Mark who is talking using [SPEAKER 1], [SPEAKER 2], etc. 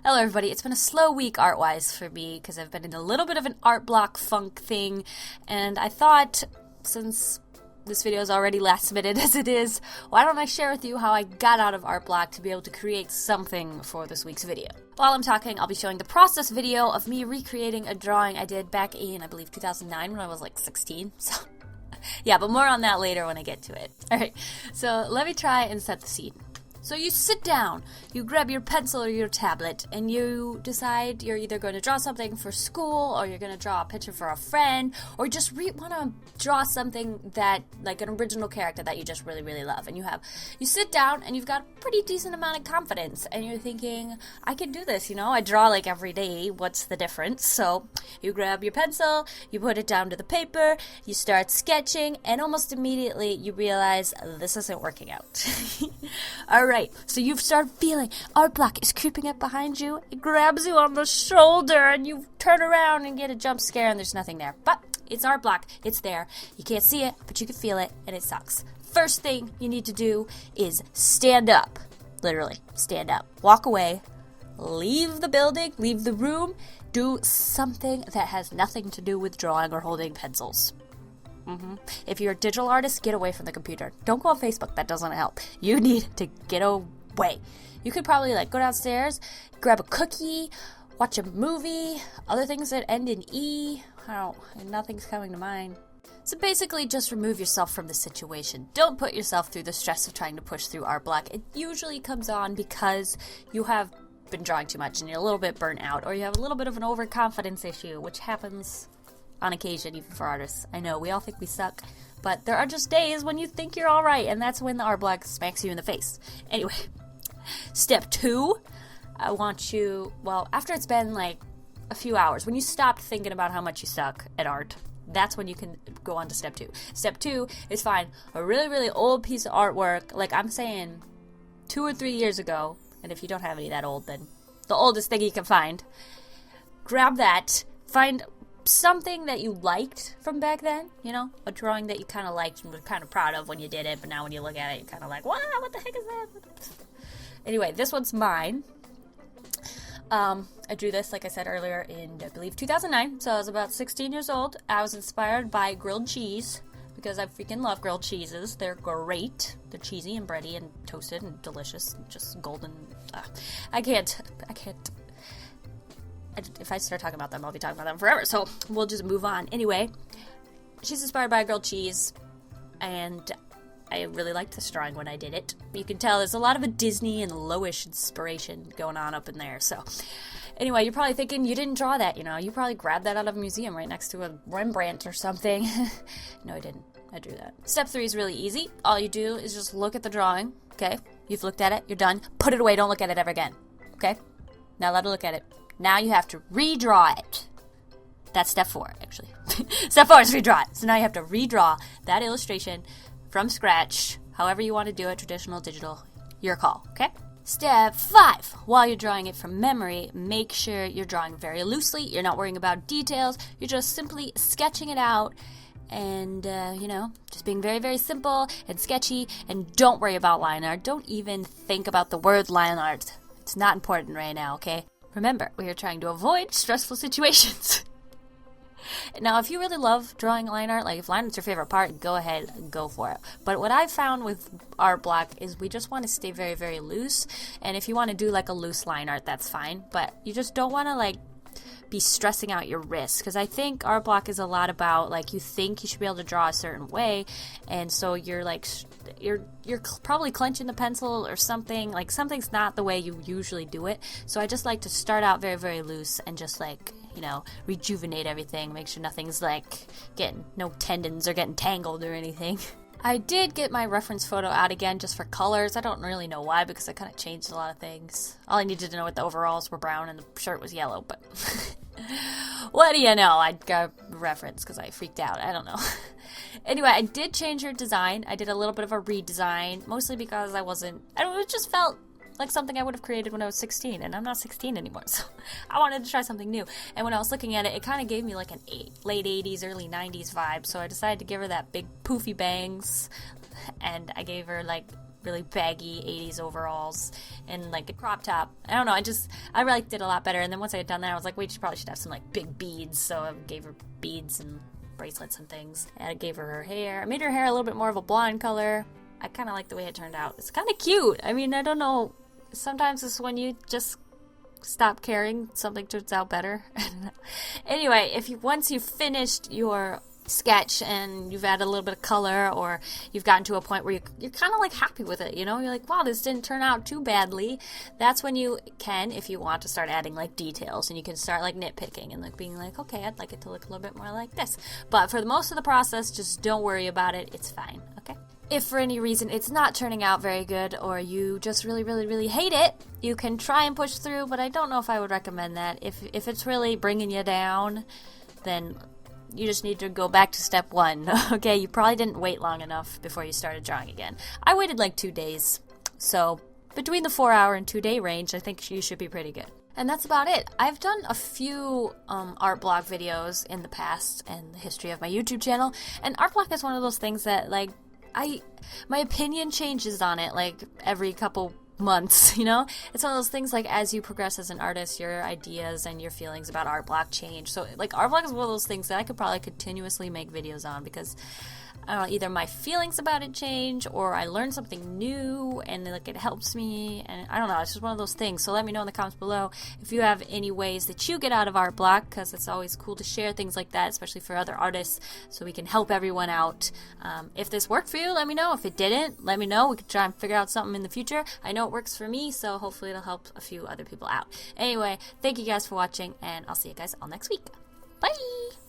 [SPEAKER 1] Hello everybody, it's been a slow week art-wise for me because I've been in a little bit of an art block funk thing, and I thought, since this video is already last minute as it is, why don't I share with you how I got out of art block to be able to create something for this week's video. While I'm talking, I'll be showing the process video of me recreating a drawing I did back in, I believe, 2009 when I was like 16, so yeah, but more on that later when I get to it. Alright, so let me try and set the scene. So you sit down, you grab your pencil or your tablet, and you decide you're either going to draw something for school, or you're going to draw a picture for a friend, or just want to draw something that, like an original character that you just really, really love. And you sit down and you've got a pretty decent amount of confidence, and you're thinking, I can do this, you know, I draw like every day, what's the difference? So you grab your pencil, you put it down to the paper, you start sketching, and almost immediately you realize this isn't working out. Alright. So you start feeling art block is creeping up behind you. It grabs you on the shoulder and you turn around and get a jump scare and there's nothing there. But it's art block. It's there. You can't see it, but you can feel it and it sucks. First thing you need to do is stand up. Literally, stand up. Walk away. Leave the building. Leave the room. Do something that has nothing to do with drawing or holding pencils. If you're a digital artist, get away from the computer. Don't go on Facebook, that doesn't help. You need to get away. You could probably go downstairs, grab a cookie, watch a movie, other things that end in E. Nothing's coming to mind. So basically just remove yourself from the situation. Don't put yourself through the stress of trying to push through art block. It usually comes on because you have been drawing too much and you're a little bit burnt out, or you have a little bit of an overconfidence issue, which happens on occasion, even for artists. I know, we all think we suck, but there are just days when you think you're alright, and that's when the art block smacks you in the face. Anyway, step 2, I want you, after it's been a few hours, when you stop thinking about how much you suck at art, that's when you can go on to step 2. Step 2 is find a really, really old piece of artwork, like I'm saying 2 or 3 years ago, and if you don't have any that old, then the oldest thing you can find. Grab that, find something that you liked from back then, you know, a drawing that you kind of liked and were kind of proud of when you did it, but now when you look at it, you're kind of like, wow, what the heck is that? Anyway, this one's mine. I drew this, like I said earlier, in, I believe, 2009, so I was about 16 years old. I was inspired by grilled cheese, because I freaking love grilled cheeses. They're great. They're cheesy and bready and toasted and delicious, and just golden. I can't. If I start talking about them, I'll be talking about them forever, so we'll just move on. Anyway, she's inspired by grilled cheese, and I really liked this drawing when I did it. You can tell there's a lot of a Disney and lowish inspiration going on up in there, so anyway, you're probably thinking you didn't draw that, you know, you probably grabbed that out of a museum right next to a Rembrandt or something. No, I didn't. I drew that. Step 3 is really easy. All you do is just look at the drawing, okay? You've looked at it, you're done. Put it away, don't look at it ever again, okay? Now let her look at it. Now you have to redraw it. That's step 4, actually. Step 4 is redraw it. So now you have to redraw that illustration from scratch, however you want to do it, traditional, digital, your call, okay? Step 5, while you're drawing it from memory, make sure you're drawing very loosely. You're not worrying about details. You're just simply sketching it out and, you know, just being very, very simple and sketchy, and don't worry about line art. Don't even think about the word line art. It's not important right now, okay? Remember, we are trying to avoid stressful situations. Now, if you really love drawing line art, if line art's your favorite part, go ahead and go for it. But what I've found with art block is we just want to stay very, very loose. And if you want to do a loose line art, that's fine. But you just don't want to be stressing out your wrists, because I think art block is a lot about you think you should be able to draw a certain way, and so you're you're probably clenching the pencil or something, something's not the way you usually do it. So I just like to start out very, very loose and just you know, rejuvenate everything, make sure nothing's getting, no tendons or getting tangled or anything. I did get my reference photo out again just for colors. I don't really know why, because I kind of changed a lot of things. All I needed to know what the overalls were brown and the shirt was yellow, but what do you know? I got a reference because I freaked out. I don't know. Anyway, I did change her design. I did a little bit of a redesign, mostly because it just felt like something I would have created when I was 16, and I'm not 16 anymore, so I wanted to try something new. And when I was looking at it, it kind of gave me an late 80s, early 90s vibe, so I decided to give her that big poofy bangs, and I gave her really baggy 80s overalls and like a crop top. I don't know, I liked it a lot better. And then once I had done that, I was like, wait, she probably should have some like big beads. So I gave her beads and bracelets and things. And I gave her hair. I made her hair a little bit more of a blonde color. I kind of like the way it turned out. It's kind of cute. I mean, I don't know. Sometimes it's when you just stop caring, something turns out better. Anyway, once you've finished your sketch and you've added a little bit of color, or you've gotten to a point where you're kind of like happy with it, you know, you're like, wow, this didn't turn out too badly, that's when you can, if you want, to start adding like details, and you can start like nitpicking and like being like, okay, I'd like it to look a little bit more like this. But for the most of the process, just don't worry about it. It's fine. Okay. If for any reason it's not turning out very good, or you just really, really, really hate it, you can try and push through, but I don't know if I would recommend that. If it's really bringing you down, then you just need to go back to step one. Okay, you probably didn't wait long enough before you started drawing again. I waited like 2 days, so between the 4-hour and 2-day range, I think you should be pretty good. And that's about it. I've done a few art block videos in the past and the history of my YouTube channel, and art block is one of those things that, like, my opinion changes on it like every couple months, you know? It's one of those things, like, as you progress as an artist, your ideas and your feelings about art block change. So like art block is one of those things that I could probably continuously make videos on, because I don't know, either my feelings about it change, or I learn something new and like it helps me, and I don't know, it's just one of those things. So let me know in the comments below if you have any ways that you get out of art block, because it's always cool to share things like that, especially for other artists, so we can help everyone out. If this worked for you, let me know. If it didn't, let me know. We could try and figure out something in the future. I know it works for me, so hopefully it'll help a few other people out. Anyway, thank you guys for watching, and I'll see you guys all next week. Bye!